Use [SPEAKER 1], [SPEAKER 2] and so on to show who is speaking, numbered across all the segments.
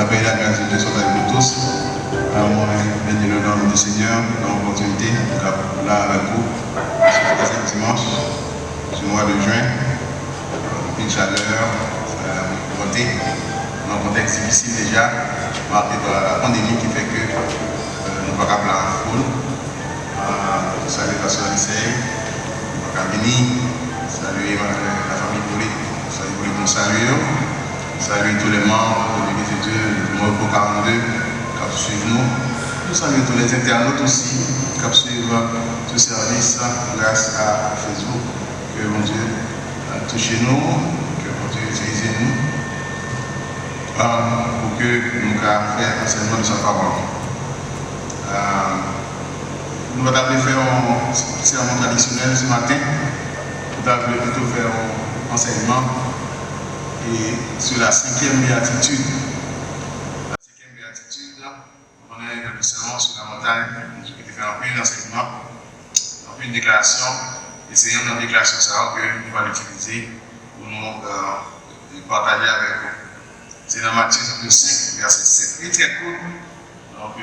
[SPEAKER 1] La paix et la grâce de Dieu soient avec nous tous. Moi, béni le nom du Seigneur, dans l'opportunité, là avec vous, ce troisième dimanche du mois de juin, une chaleur, montée, dans un contexte difficile déjà, marqué par la pandémie qui fait que nous ne pouvons pas appeler en foule. Salut la soeur Lycée, nous pouvons bénir, saluer la famille Boulé, saluer tous les membres de l'Église de Dieu, du Mot 42, qui suivent nous. Nous saluons tous les internautes aussi, qui suivent ce service grâce à Facebook. Que mon Dieu touche nous, que mon Dieu utilise nous, pour que nous puissions faire l'enseignement de sa parole. Nous allons faire un sermon traditionnel ce matin. Nous allons plutôt faire un enseignement et sur la cinquième béatitude. La cinquième béatitude, on est le sermon sur la montagne, qui fait un peu d'enseignement, un peu une déclaration, et c'est une déclaration que nous allons utiliser pour nous partager avec vous. C'est dans Matthieu 5, verset 7. Il est très court, donc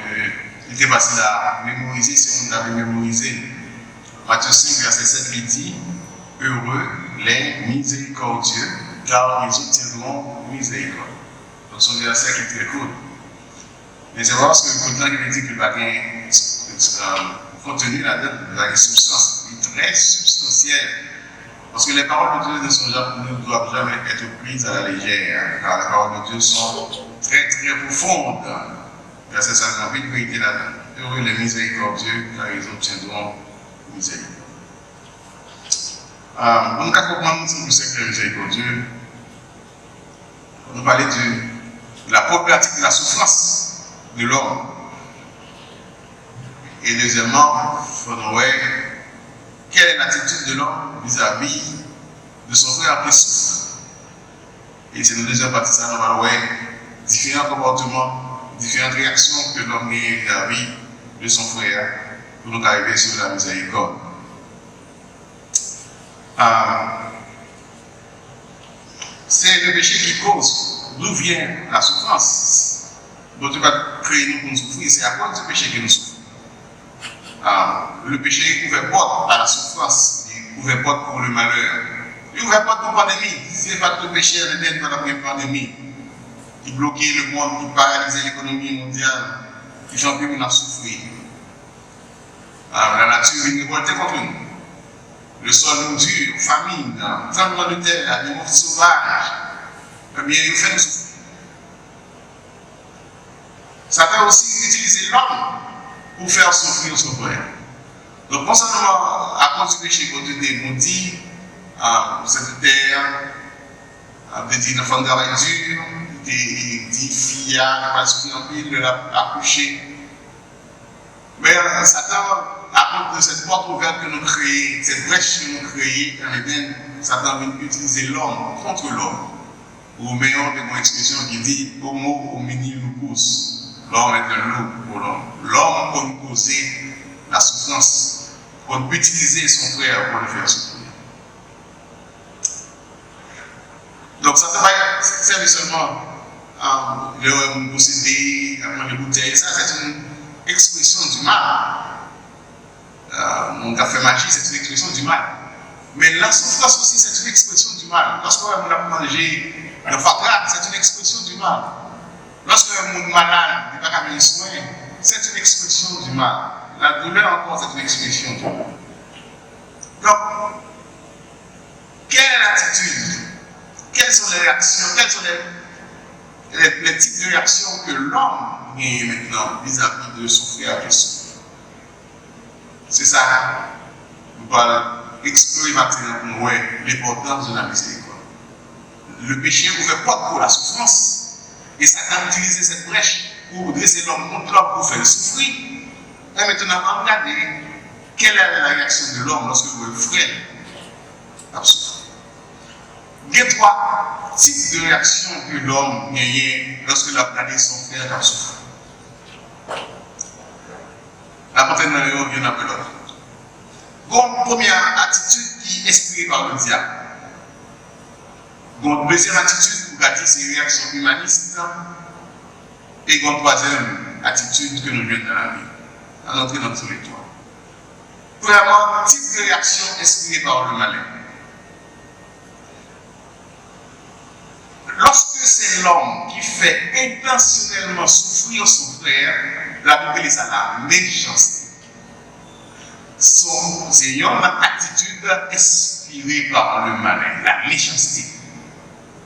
[SPEAKER 1] il était facile à mémoriser si on l'avait mémorisé. Matthieu 5, verset 7, il dit: heureux les miséricordieux, car ils obtiendront miséricorde. Donc, son verset qui est très court. Mais c'est parce que le contenu qui dit qu'il va gagner contenu là-dedans, il va gagner substance, très substantielle. Parce que les paroles de Dieu ne doivent jamais être prises à la légère, car les paroles de Dieu sont très très profondes. Verset 58, il dit là-dedans: heureux les miséricordieux, car ils obtiendront miséricorde. On ne peut pas comprendre ce que c'est que miséricordieux. On parlait de la problématique de la souffrance de l'homme. Et deuxièmement, il faut voir quelle est l'attitude de l'homme vis-à-vis de son frère qui souffre. Et c'est dans la deuxième partie, ça, nous allons voir différents comportements, différentes réactions que l'homme a vis-à-vis de son frère pour nous arriver sur la miséricorde. C'est le péché qui cause, d'où vient la souffrance. Donc Dieu va créer nous pour nous souffrir, c'est à cause du péché que nous souffrons. Le péché ouvre porte à la souffrance, il ouvre porte pour le malheur, il ouvre porte pour la pandémie. Si ce n'est pas le péché à l'Éden pendant la pandémie, qui bloquait le monde, qui paralysait l'économie mondiale, qui fait un peu nous souffrir. La nature est révoltée contre nous. Le sol nous dure, famine, tremblement de terre, des morts sauvages, eh bien, il fait nous souffrir. Ça peut aussi utiliser l'homme pour faire souffrir son frère. Donc, non seulement à cause du péché que Dieu nous dit, cette terre, de dire l'enfant de travail dur, de dire fille, n'a pas souffrir en pile, de l'accoucher. Mais Satan, à cause de cette porte ouverte que nous créons, cette brèche que nous créons dans l'Éden, Satan vient utiliser l'homme contre l'homme. Ou meilleur de mon expression qui dit homo homini lupus. L'homme est un loup pour l'homme. L'homme peut nous causer la souffrance, peut utiliser son frère pour le faire souffrir. Donc ça ne va pas servir seulement le posséder, les bouteilles, ça c'est une expression du mal. Mon café magie, c'est une expression du mal. Mais la souffrance aussi, c'est une expression du mal. Lorsqu'on a mangé le fatras, c'est une expression du mal. Lorsqu'on est malade, il n'y a pas de soin, c'est une expression du mal. La douleur encore, c'est une expression du mal. Donc, quelle est l'attitude? Quelles sont les réactions? Quels sont les types de réactions que l'homme a maintenant vis-à-vis de son frère qui souffre? C'est ça, nous allons expérimenter l'importance de la miséricorde. Le péché ouvre porte pour la souffrance. Et Satan a utilisé cette brèche pour dresser l'homme contre l'homme pour faire souffrir. Et maintenant, on regarde quelle est la réaction de l'homme lorsque le frère a souffert. Il y a trois types de réactions que l'homme a lorsque il a regardé son frère a souffert. La montagne de l'eau vient un peu l'autre. Une première attitude qui est inspirée par le diable. Une deuxième attitude, pour garder ces réactions humanistes. Et une troisième attitude que nous venons dans la vie, à entrer dans tous les toits. Premièrement, type de réaction inspirée par le malin. Lorsque c'est l'homme qui fait intentionnellement souffrir son frère, la Bible appelle ça la méchanceté. C'est une attitude inspirée par le malin, la méchanceté.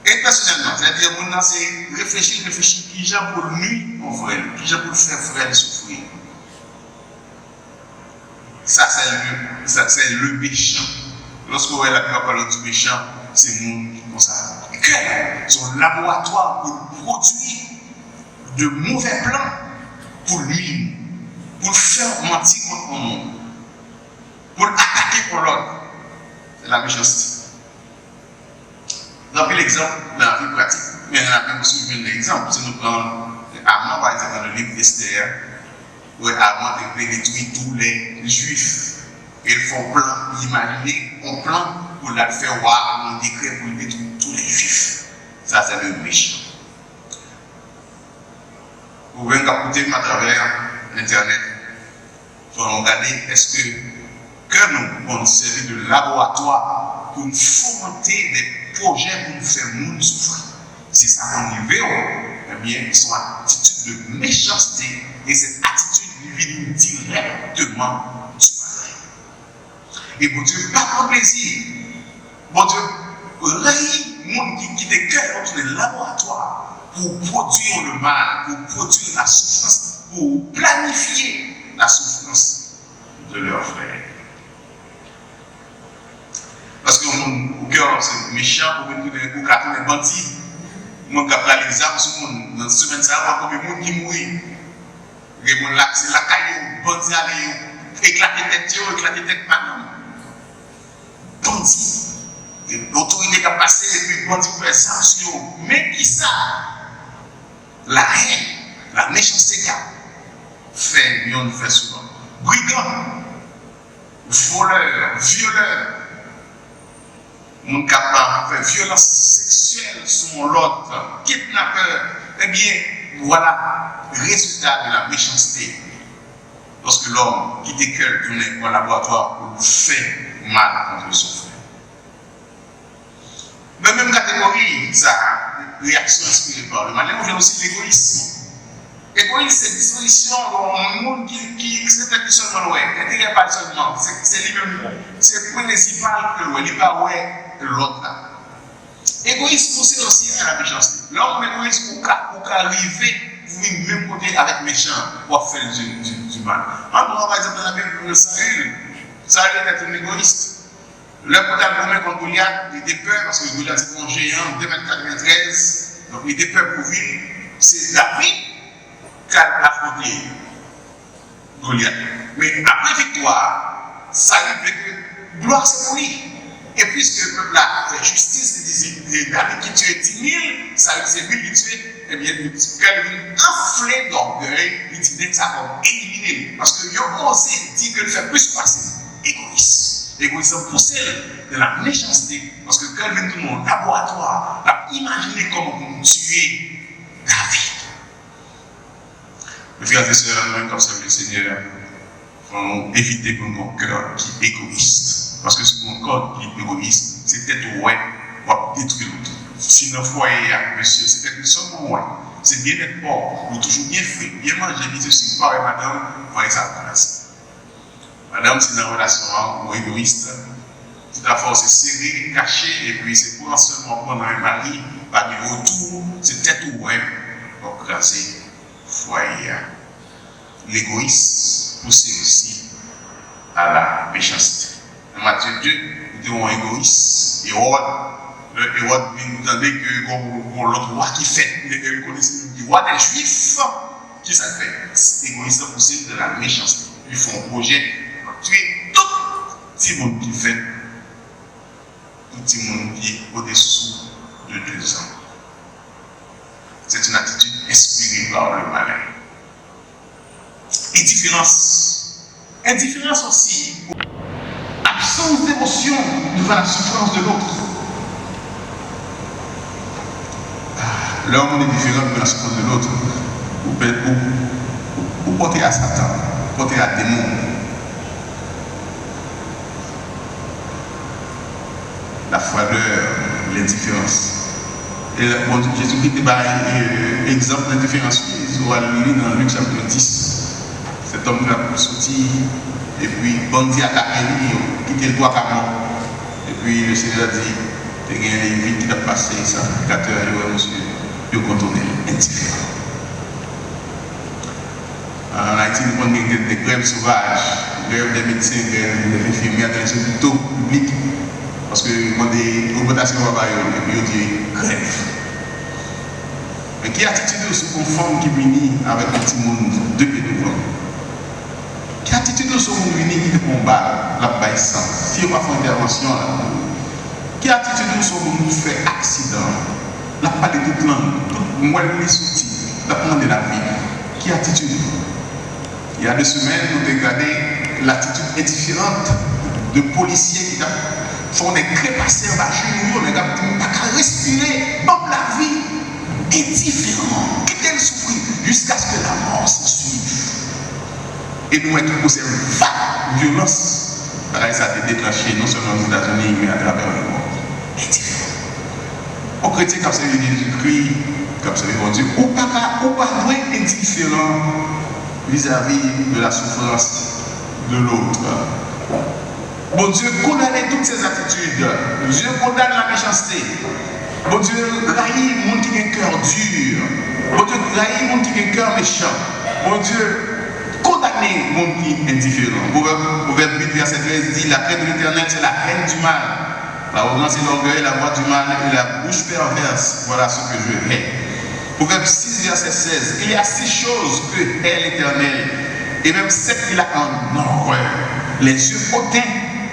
[SPEAKER 1] Intentionnellement, c'est-à-dire que c'est réfléchir qui j'ai pour lui, mon frère, qui j'ai pour le faire frère souffrir. Ça, c'est le méchant. Lorsqu'on voit la parole du méchant, c'est monde comme ça. Son laboratoire pour produire de mauvais plans pour lui, pour le faire mentir contre le monde, pour l'attaquer pour l'autre. C'est la méchanceté. Donc, l'exemple dans la vie pratique, mais on a aussi un exemple. Si nous prenons Amon, par exemple, dans le livre d'Esther, où Amon devait détruire tous les juifs. Et ils font plan, imaginer un plan pour la faire voir, un décret pour détruire tous les juifs. Ça, c'est le méchant. Vous pouvez écouter à travers Internet pour regarder est-ce que nous pouvons servir de laboratoire pour nous fomenter des projets pour nous faire nous souffrir. Si ça en niveau, eh bien, ils sont en attitude de méchanceté et cette attitude vient directement du mal. Et bon Dieu, pas pour plaisir. Bon Dieu, raï, monde qui te cœur dans les laboratoires pour produire le mal, pour produire la souffrance, pour planifier la souffrance de leurs frères. Parce que mon cœur, c'est méchant, pour nous carton des bandits. Mon cap là, les armes sur mon dans cette semaine, ça va comme les gens qui mouillent. Les gens là, c'est la caillou, bandits aller, éclater tête, éclater tête, madame. Bandits. L'autorité qui a passé, et puis bandits pour faire ça sur eux. Mais qui ça? La haine, la méchanceté qui a fait, nous fait souvent. Brigands, voleurs, violeurs. Mon capable de faire violence sexuelle sur l'autre, kidnappeur, eh bien, voilà le résultat de la méchanceté. Lorsque l'homme qui décale dans un laboratoire pour faire mal contre son frère. Dans la même catégorie, ça, réaction inspirée par le mal, on vient aussi l'égoïsme. L'égoïsme, c'est une disposition dans un monde qui c'est seulement l'ouest, intérêt pas seulement, c'est lui-même, c'est principal que l'ouest, il n'est pas ouais l'autre là. Égoïsme poussé aussi à la méchanceté. L'homme égoïste pour arriver du même côté avec méchant pour faire du mal. Par exemple, dans la Bible de Saül était un égoïste. Le côté contre Goliath, il était peur parce que Goliath était un géant de 24-13, donc il était peur pour vivre. C'est David qui a affronté Goliath. Mais après victoire, Saül veut que gloire c'est pour lui. Et puisque le peuple a fait justice, il disait David qui tuait 10 000, Saül c'est lui qui tuait, eh bien, Calvin enflé d'orgueil, il dit que ça va éliminer. Parce qu'il a osé dire qu'il fait plus passer. Égoïste. L'égoïsme poussé de la méchanceté. Parce que Calvin, tout le monde, laboratoire, a imaginé comment on tuer David. Mes frères et sœurs, nous, comme ça, le Seigneur, il faut éviter que mon cœur qui est égoïste. Parce que si mon corps qui est égoïste, c'est peut-être ouais, pour détruire l'autre. Si nos foyers, monsieur, c'est peut-être seulement ouais. C'est bien être fort, ou toujours bien fait, bien manger, bien ceci, pas avec madame, voyez ça dans la scène. Madame, c'est une relation ou égoïste. Tout à fait, c'est serré, caché, et puis c'est pour seulement prendre un mari, pas du retour, c'est peut-être ouais, pour craser foyer. L'égoïsme pousse aussi à la méchanceté. Dans Matthieu 2, nous devons égoïste. Le Hérode nous demandait que l'autre roi qui fait, le roi des Juifs, qui ça fait? Égoïste possible de la méchanceté. Ils font un projet pour tuer tout petit monde qui fait, tout petit monde qui est au-dessous de 2 ans. C'est une attitude inspirée par le malin. Indifférence. Indifférence aussi. Absence d'émotion devant la souffrance de l'autre. L'homme est différent de la souffrance de l'autre. ou porter à Satan, porter à démon. La froideur, l'indifférence. Et bon, Jésus-Christ est un exemple d'indifférence. Il va lire dans Luc chapitre 10. Cet homme qui a sorti, et puis bandit attaqué, quitter le droit à mort. Et puis le Seigneur dit, il y a un vite qui a passé, sacrificateur, monsieur, il a contourné, indifférent. En Haïti, nous avons des grèves sauvages, grèves des médecins, grèves des infirmières, dans les hôpitaux publics. Parce que nous avons des augmentations de travail, et puis on dit grève. Mais qui attitude se conforme qui unit avec un petit monde de pieds devant? Qui attitude se unit qui combat la baissance? Si on va faire une intervention là, qui attitude se fait accident? La parler de toute langue, toute moelle les soucis, la prendre de la vie. Qui attitude? Il y a 2 semaines, nous avons regardé l'attitude indifférente de policiers qui font des crépasses en bas chez nous, les gars ne peuvent pas respirer, bon la vie, indifférent, quitter le souffrir jusqu'à ce que la mort s'en suive. Et nous mettons pour cette vague violence, ça a été déclenché non seulement aux États-Unis, mais à travers le monde. Indifférent. Aux chrétiens, comme c'est Jésus-Christ, comme c'est mon Dieu, ou pas indifférent vis-à-vis de la souffrance de l'autre. Bon Dieu condamne toutes ces attitudes. Dieu condamne la méchanceté. Bon Dieu raillit le monde qui a un cœur dur. Bon Dieu raillit le monde qui a un cœur méchant. Bon Dieu condamne le monde qui est indifférent. Proverbe 8, verset 13 dit, la crainte de l'Éternel, c'est la haine du mal. L'arrogance et l'orgueil, la voix du mal et la bouche perverse. Voilà ce que je hais. Proverbe 6, verset 16. Il y a 6 choses que hait l'Éternel, et même 7 qu'il a en horreur. Les yeux hautains,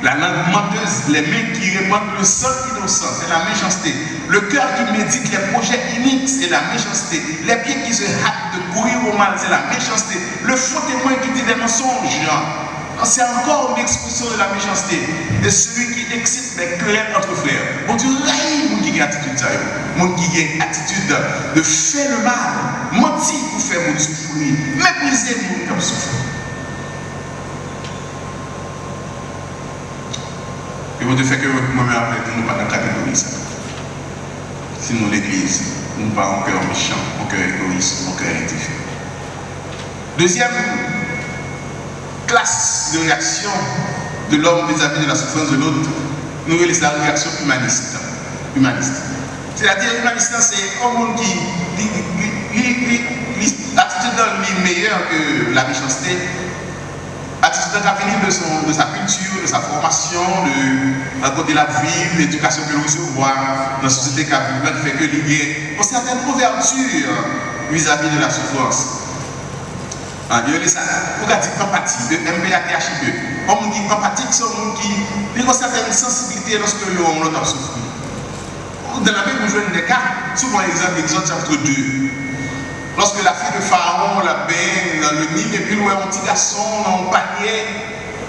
[SPEAKER 1] la langue menteuse, les mains qui répandent le sang innocent, c'est la méchanceté. Le cœur qui médite les projets iniques, c'est la méchanceté. Les pieds qui se hâtent de courir au mal, c'est la méchanceté. Le faux témoin qui dit des mensonges, c'est encore une expression de la méchanceté. Et celui qui excite les querelles entre frères. Bon Dieu, raille mon qui a attitude ça. Mon qui a attitude de faire le mal, mentir pour faire mon souffrir, mépriser mon comme souffrir. Et vous devez faire que moi-même avec nous, pas dans la catégorie ça. Sinon l'église, nous pas en cœur méchant, en cœur égoïste, en cœur indifférent. Deuxième classe de réaction de l'homme vis-à-vis de la souffrance de l'autre, nous réalisons la réaction humaniste. C'est-à-dire humaniste, c'est un monde qui l'attitude d'un lui meilleure que la méchanceté. Attitude qui a venu de sa culture, de sa formation, de côté de la vie, l'éducation que nous recevons dans la société qui a fait que l'il y ait une certaine ouverture vis-à-vis de la souffrance. Il y a ça, pour dire empathie, de MPATHIE. On dit empathique, c'est un monde qui a une certaine sensibilité lorsque l'on a souffert. Dans la Bible, nous jouons des cas, souvent exemple, Exode chapitre 2. Lorsque la fille de Pharaon la bain dans le Nil, et puis nous avons un petit garçon dans un panier,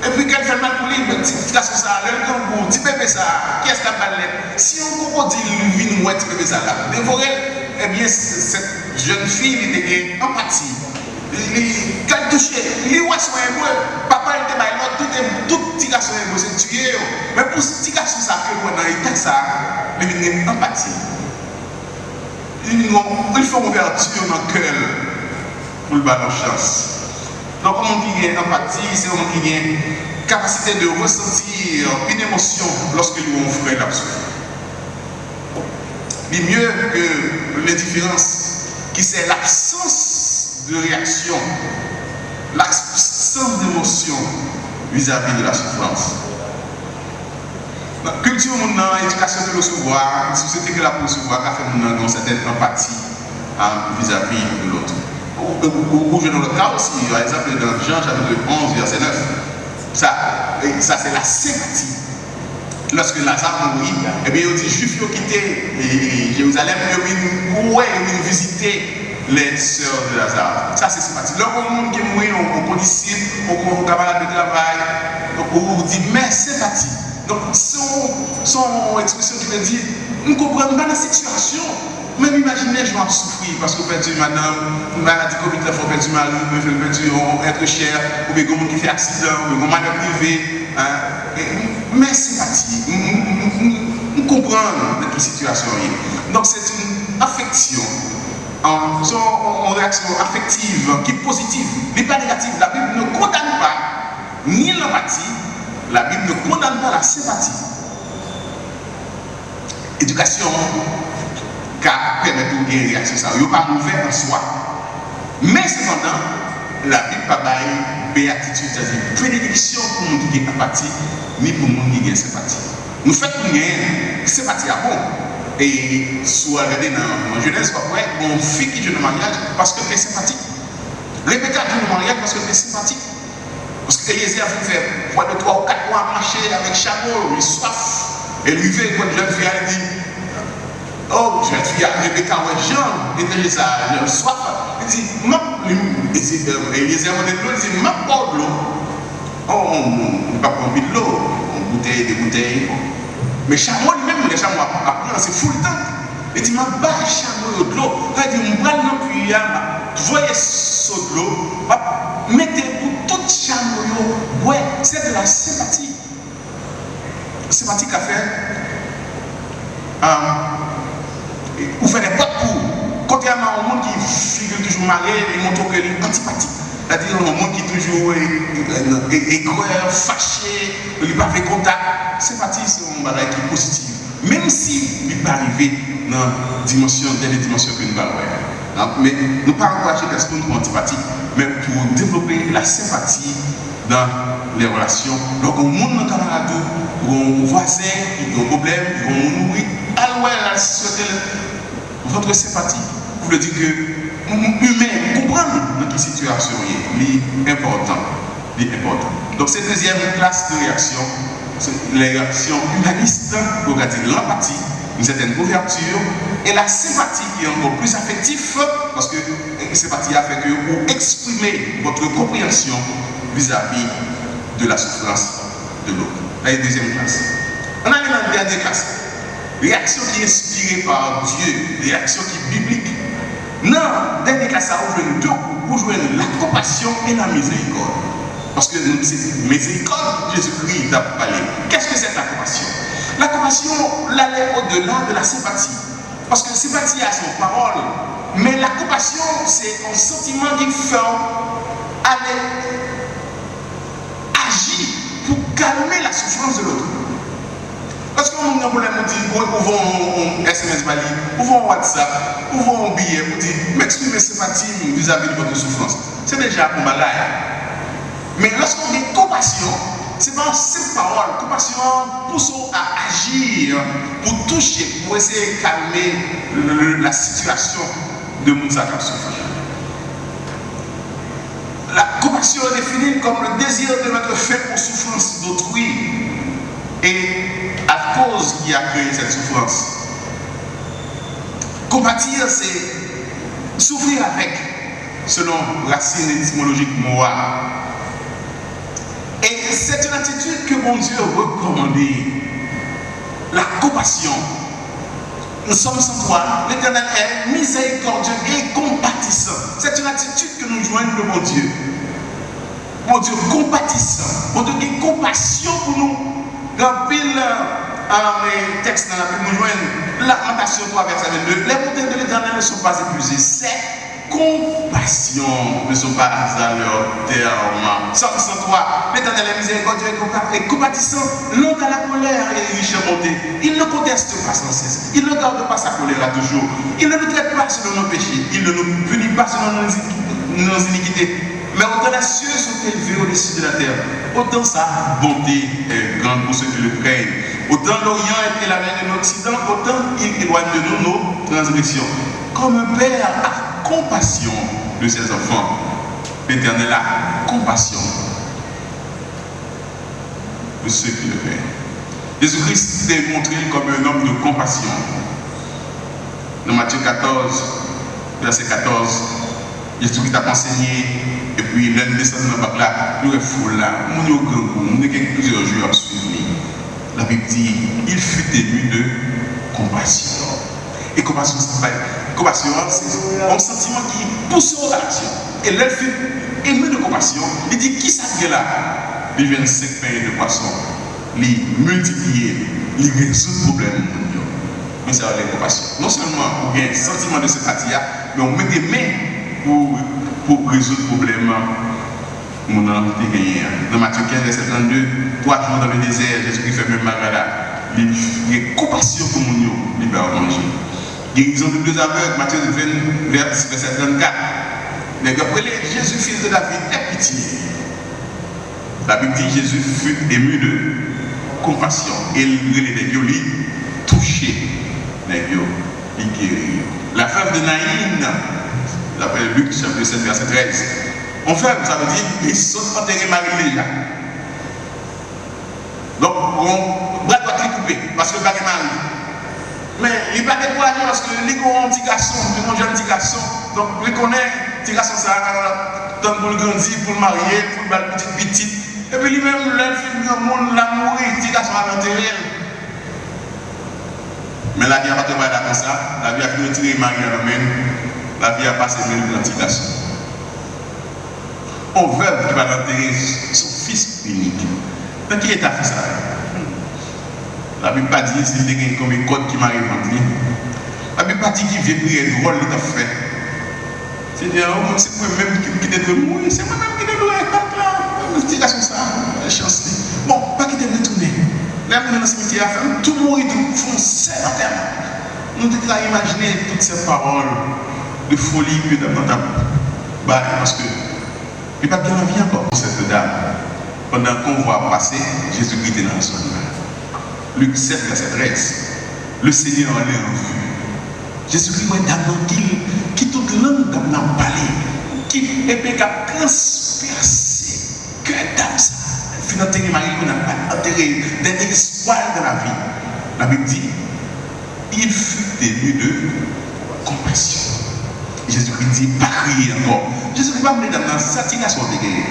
[SPEAKER 1] et puis qu'elle fait mal pour lui, le petit garçon ça, le kangourou, petit bébé ça, qui est-ce qu'elle va l'être? Si on crocodile vit nous, petit bébé ça là, dévorer, eh bien, cette jeune fille, elle était en empathie. Quand elle touchait, il voit son héros, papa était mal, tout petit garçon héros, c'est tué. Mais pour ce petit garçon ça, dans l'état ça, il est en empathie. Il faut ouverture dans le cœur pour le battre chance. Donc, comme on dit empathie, c'est comme on dit capacité de ressentir une émotion lorsque l'on frère la souffrance. Il est mieux que l'indifférence, qui c'est l'absence de réaction, l'absence d'émotion vis-à-vis de la souffrance. La culture, l'éducation de recevoir, la société que la recevoir, a fait une certaine empathie vis-à-vis de l'autre. Ou je dans le cas aussi, par exemple, dans Jean chapitre 11, verset 9, ça c'est la sympathie. Lorsque Lazare mourit, eh bien, il dit Juifs qui ont quitté Jérusalem, ils ont visité les sœurs de Lazare. Ça c'est sympathie. Lorsqu'on monde qui est mort, on disciple, on camarade de travail, on dit mais sympathie. Donc, son expression qui veut dire nous comprenons pas la situation. Même imaginez, je vais souffrir parce que perdu madame, maladie Covid, il faut perdu mari, perdu être cher, ou bien quelqu'un qui fait accident, ou bien malade privé. Mais c'est parti. Nous comprenons de quelle situation il est. Donc c'est une affection, une réaction affective qui est positive, mais pas négative. La Bible ne condamne pas ni l'empathie, la Bible ne condamne pas la sympathie. Éducation qui permet de gagner une réaction, ça n'est pas mauvais en soi. Mais cependant, la Bible n'a pas béatitude, c'est-à-dire bénédiction pour les gens qui ont empathie, ni pour les gens qui ont sympathie. Nous faisons une sympathie à bon. Et si vous regardez dans la jeunesse, on fait qui joue le mariage parce que c'est sympathique. Répétez à joue le mariage parce que c'est sympathique. Parce que Eliezer a fait 3 ou 4 mois à marcher avec chameau, il est soif. Et lui, quand une jeune fille, elle dit, oh, jeune fille, Rebecca, ouais, Jean, était ça, j'ai soif. Il dit, Eliezer a dit, ma porte l'eau. Oh, on ne peut pas prendre de l'eau, on bouteille, des bouteilles. Mais chameau lui-même, les chameaux apprennent, c'est full temps. Il dit, ma barre chameau de l'eau. Il dit, mon bras non plus, vous voyez ce de l'eau, mettez pour tout chameau, ouais, c'est de la sympathie. Sympathie qu'a fait, vous faites des potes pour, contrairement au monde qui figure toujours marié, il montre qu'il est antipathique. C'est-à-dire un monde qui est toujours aigreur, fâché, il n'a pas fait contact. Sympathie, c'est un bagage qui est positif. Même si il n'est pas arrivé dans la dimension que nous avons. Mais nous ne parlons pas de personnes qui sont antipathiques, mais pour développer la sympathie dans les relations. Donc, au monde dans le camarade, ou un voisin, qui a un problème, ou un nourri, alors, votre sympathie, vous le dites que humain, comprendre dans quelle situation il est important. Donc, cette deuxième classe de réaction, c'est les réactions humanistes, pour dire l'empathie, une certaine ouverture, et la sympathie qui est encore plus affective, parce que la sympathie a fait que vous exprimez votre compréhension vis-à-vis de la souffrance de l'autre. La deuxième classe. On a une dernière classe. Réaction qui est inspirée par Dieu, réaction qui est biblique. Non, dernière classe, vous jouez la compassion et la miséricorde. Parce que c'est miséricorde, Jésus-Christ a parlé. Qu'est-ce que c'est la compassion? La compassion, l'aller au-delà de la sympathie. Parce que la sympathie a son parole, mais la compassion, c'est un sentiment qui fait aller agir pour calmer la souffrance de l'autre. Parce qu'on a un problème, on dit, ouvrons un SMS Bali, ouvrons un WhatsApp, ouvrons un billet, on dit, m'exprimer sympathie vis-à-vis de votre souffrance. C'est déjà un malade. Mais lorsqu'on dit compassion, c'est pas une simple parole. Compassion pousse à agir pour toucher, pour essayer de calmer la situation de Moussa qui a souffert. La compassion est définie comme le désir de mettre fin aux souffrances d'autrui et à cause qui a créé cette souffrance. Compatir, c'est souffrir avec, selon racine étymologique Moa. Et c'est une attitude que mon Dieu recommande. La compassion. Nous sommes sans toi. L'Éternel est miséricordieux et compatissant. C'est une attitude que nous joignons de mon Dieu. Mon Dieu compatissant. Mon Dieu qui a compassion pour nous. Dans pile texte dans la Bible, nous joignons Lamentation 3, verset 22. Les montagnes de l'Éternel ne sont pas épuisées. C'est compassion ne sont pas à leur terme. Psaume 103, l'Éternel est miséricordieux et compatissant, lent à la colère et riche en bonté. Il ne conteste pas sans cesse. Il ne garde pas sa colère à toujours. Il ne nous traite pas selon nos péchés. Il ne nous punit pas selon nos iniquités. Mais autant les cieux sont élevés au-dessus de la terre, autant sa bonté est grande pour ceux qui le craignent. Autant l'Orient est éloigné de l'Occident, autant il éloigne de nous nos transgressions. Comme un père a compassion de ses enfants, l'Éternel a compassion de ceux qui le craignent. Jésus-Christ est montré comme un homme de compassion. Dans Matthieu 14, verset 14, Jésus-Christ a enseigné, et puis l'un descend dans le bac là, nous est fou là, nous sommes au grand nous avons plusieurs jours à suivre. La Bible dit, il fut ému de compassion. Et compassion, c'est un sentiment qui pousse aux actions. Et l'œil fait aimer de compassion. Il dit qui ça que là? Il vient 5 pains de poisson. Il multiplie, il résout le problème. Mais ça va la compassion. Non seulement on a un sentiment de sympathie, mais on met des mains pour résoudre le problème. Dans Matthieu 15, verset 32, 3 jours dans le désert, Jésus-Christ fait même malade. Il y a compassion pour nous, il va manger. Guérison de 2 aveugles, Matthieu 20, verset 34. Mais après, Jésus, fils de David, aie pitié. La Bible dit Jésus fut ému de compassion. Et il touché. Il guérit. La femme de Naïn, d'après Luc, chapitre 7, verset 13. En fait, ça veut dire ils sont enterrés Marie déjà. Donc, on doit couper parce que le baguette Marie. Mais il n'est pas découragé parce que les grands petits garçons, les grands jeunes petits garçons, donc il connaît, petit garçon ça, donc pour le grandir, pour le marier, pour le petit. Et puis lui-même, le film grand monde l'a mouru, petit garçon à l'enterrer. Mais la vie n'a pas été comme ça, la vie a fini de tirer Marie à l'homme, la vie a passé même le petit garçon. On veut qui va enterrer son fils unique. Donc qui est ta fils? La Bible pas dit s'il y a comme un code qui m'arrive entre lui. La Bible pas dit qu'il vient prier le rôle qu'il a fait. C'est-à-dire, c'est moi-même qui devrais mourir, c'est moi-même qui devrais être là. Je dis comme ça, la chance. Bon, pas qu'il devrait tourner. Là, dans le cimetière, tout mourir, tout foncer en terre. Nous devons imaginer toutes ces paroles de folie que dans ta barre, parce que il n'y a pas bien envie encore pour cette dame. Pendant qu'on voit passer, Jésus-Christ était dans la zone. Luc 7, verset 13. Le Seigneur en est en vue. Jésus-Christ est d'abord qui toute langue comme n'a parlé, qui est capable de transpercer que dame ça. Finalement, Marie qu'on n'a pas enterré d'un espoir de la vie. La Bible dit, il fut ému de compassion. Jésus-Christ dit, pas crier encore. Jésus-Christ va me dire dans cette situation de guerre.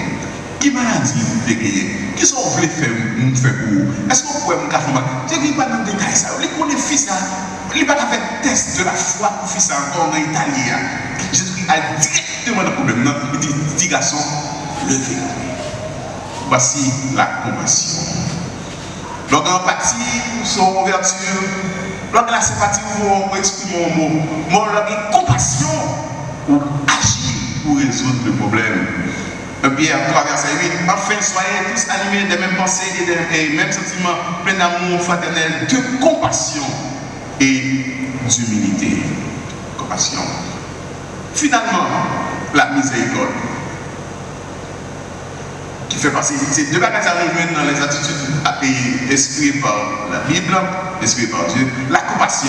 [SPEAKER 1] Qui maladie de guerre? Qui sont voulés faire pour vous? Est-ce qu'on pourrait me faire? Jésus-Christ pas dans le détail ça. Il connaît fils ça. Il n'a pas fait test de la foi pour fils ça encore en Italie. Jésus-Christ a directement le problème. Non, il dit, petit garçon, levez. Voici la compassion. Donc l'empathie, son ouverture, donc la sympathie, vous exprimez un mot. Moi, la compassion pour agir pour résoudre le problème. Pierre 3, verset 8. Enfin, soyez tous animés des mêmes pensées et des mêmes sentiments, pleins d'amour fraternel, de compassion et d'humilité. Compassion. Finalement, la miséricorde. Qui fait passer ces deux bagages à rejoindre dans les attitudes inspirées par la Bible, inspirées par Dieu. La compassion,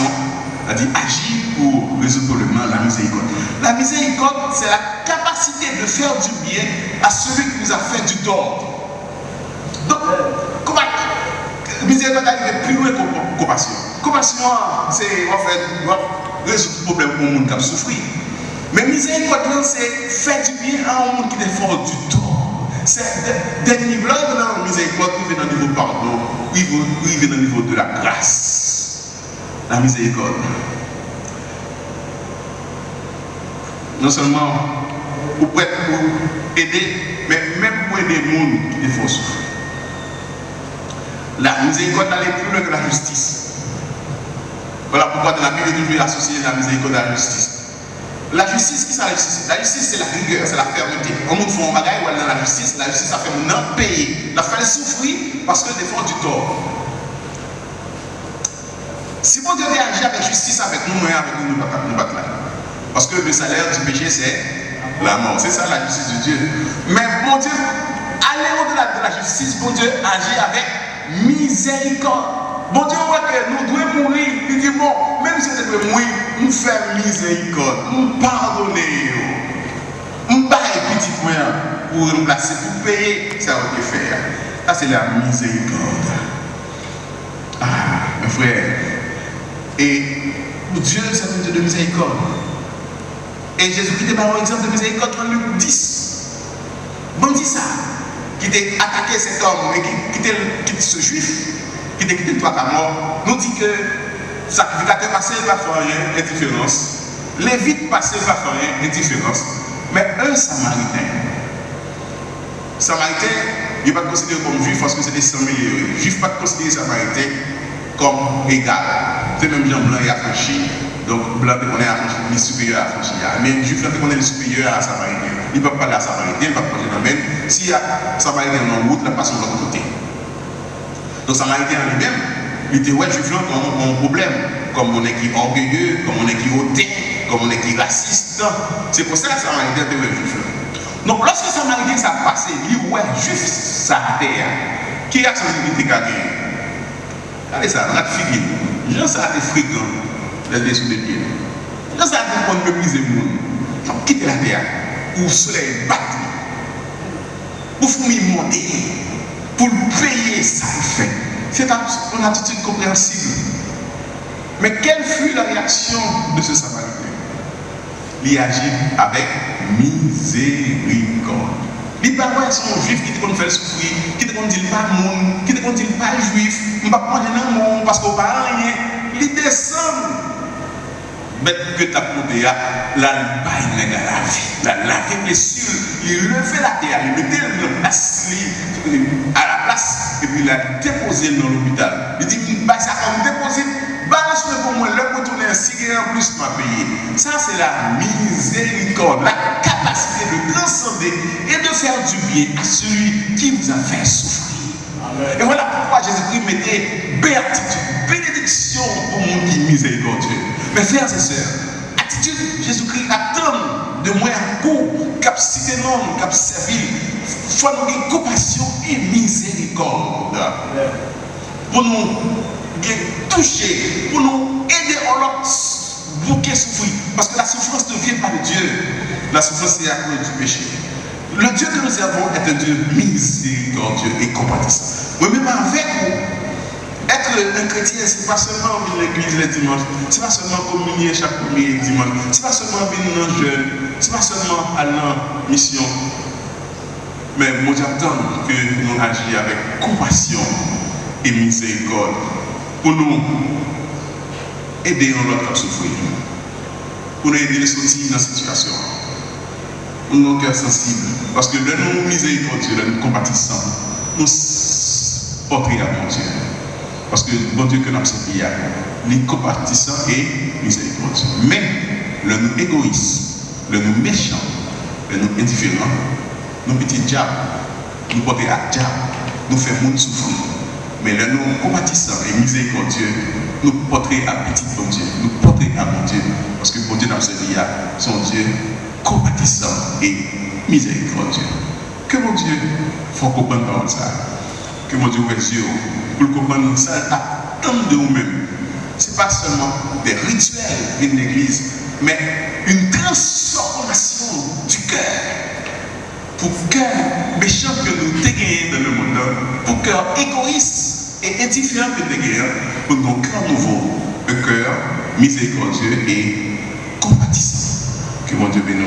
[SPEAKER 1] c'est-à-dire agir pour résoudre le mal, la miséricorde. La miséricorde, c'est la capacité de faire du bien à celui qui nous a fait du tort. Donc, miséricorde arrive plus loin que compassion. Compassion, c'est en fait résoudre le problème pour le monde qui a souffert. Mais miséricorde, c'est faire du bien à un monde qui est fort du tort. C'est des niveaux dans la miséricorde qui vient dans le niveau pardon, qui vient dans le niveau de la grâce. La miséricorde. Non seulement pour aider, mais même pour aider les gens qui font souffrir. La miséricorde n'allait plus loin que la justice. Voilà pourquoi dans la Bible, il est toujours associé la miséricorde à la justice. La justice, qui c'est la justice? La justice, c'est la rigueur, c'est la fermeté. On nous fait un bagage ou dans la justice a fait non payer. La fait souffrir parce que défend du tort. Si bon Dieu réagit avec justice avec nous, nous battons là. Parce que le salaire du péché, c'est la mort. C'est ça la justice de Dieu. Mais bon Dieu, aller au-delà de la justice, bon Dieu agit avec miséricorde. Bon Dieu voit que nous devons mourir. Il dit bon, même si nous devons mourir, nous faire miséricorde, nous pardonner, nous bailler petit moyen pour nous placer, pour payer ça va te faire. Ça c'est la miséricorde. Ah, mes frères. Et Dieu c'est un Dieu de miséricorde. Et Jésus-Christ est un exemple de miséricorde dans Luc 10. Bon dit ça, qui a attaqué cet homme et qui était ce juif. Qui était quitté le toit à mort, nous dit que sacrificateur passé va faire rien, indifférence. Lévite passé va faire rien, indifférence. Mais un Samaritain, il n'est pas considéré comme juif parce que c'est des 100 000 euros. Juif pas considéré Samaritain comme égal. C'est même Jean Blanc et affranchi. Donc Blanc on est affranchi, il est supérieur à affranchi. Mais juif on est supérieur à Samaritain. Il ne peut pas parler à Samaritain, il ne peut pas parler dans le même. Si y a Samaritain en route, il passe de l'autre côté. Donc Samaritain en lui-même, il était ouais, juif comme un problème. Comme on est qui orgueilleux, comme on est qui hautain, comme on est qui raciste. C'est pour ça que Samaritain était juif. Donc lorsque Samaritain ça a passé, il ouais, juif ça a terre. Qui a sensibilité qu'a gagné? Regardez ça, on a figure. Jean ça a été fréquent, les dessous des pieds. Jean ça a été pour mépriser le monde. Il faut quitter la terre. Pour le soleil battre, pour fourmiller monter, pour payer ça il fait. C'est une attitude compréhensible. Mais quelle fut la réaction de ce Samaritain? Il agit avec miséricorde. Il ne pas son juif qui te fait souffrir, qui te dit pas monde, qui te dit pas juif, il ne va pas manger dans le monde parce qu'on ne parle rien. Il descend. Mais que tu as monté là, la baille à la vie. La laver blessure, il levait la terre, il mettait le place à la place et puis il a déposé dans l'hôpital. Il dit, bah, ça comme déposé, balance-le pour moi, le retourner un cigare en plus m'a payé. Ça c'est la miséricorde, la capacité de transcender et de faire du bien à celui qui vous a fait souffrir. Amen. Et voilà pourquoi Jésus-Christ mettait béatitude, bénédiction au monde qui est miséricordieux. Mes frères et sœurs, attitude Jésus-Christ attend de moi un coup, cap cité non, cap servi, soit nous compassion et miséricorde. Pour nous toucher, pour nous aider à l'autre bouquet souffrir. Parce que la souffrance ne vient pas de Dieu. La souffrance est à cause du péché. Le Dieu que nous avons est un Dieu miséricordieux et compatissant. Oui, même avec vous, être un chrétien, ce n'est pas seulement venir à l'église les dimanches, ce n'est pas seulement communier chaque premier dimanche, ce n'est pas seulement venir dans le jeûne, ce n'est pas seulement aller en mission. Mais moi j'attends que nous agissions avec compassion et miséricorde pour nous aider l'autre à souffrir, pour nous aider à sortir dans cette situation, pour nos cœurs sensibles. Parce que le nom miséricordieux, le nom compatissant, nous portons à mon Dieu. Parce que bon Dieu que nous avons servi, il est compatissant et miséricordieux. Mais le nous égoïste, le nous méchant, le nous indifférent, nous petits diables, nous portons à diable, nous faisons monde souffrir. Mais le nous compatissant et miséricordieux, nous portons à petit bon Dieu, nous portons à mon Dieu. Parce que bon Dieu nous avons servi, son Dieu compatissant et miséricordieux. Que mon Dieu faut comprendre par ça. Que mon Dieu ouvre les yeux pour comprendre ça attend de nous-mêmes. Ce n'est pas seulement des rituels de l'église, mais une transformation du cœur. Pour cœur méchant que nous dégagnons dans le monde, pour cœur égoïste et indifférent que nous dégagnons, pour nos cœurs nouveaux, un cœur miséricordieux et compatissant. Que mon Dieu bénisse.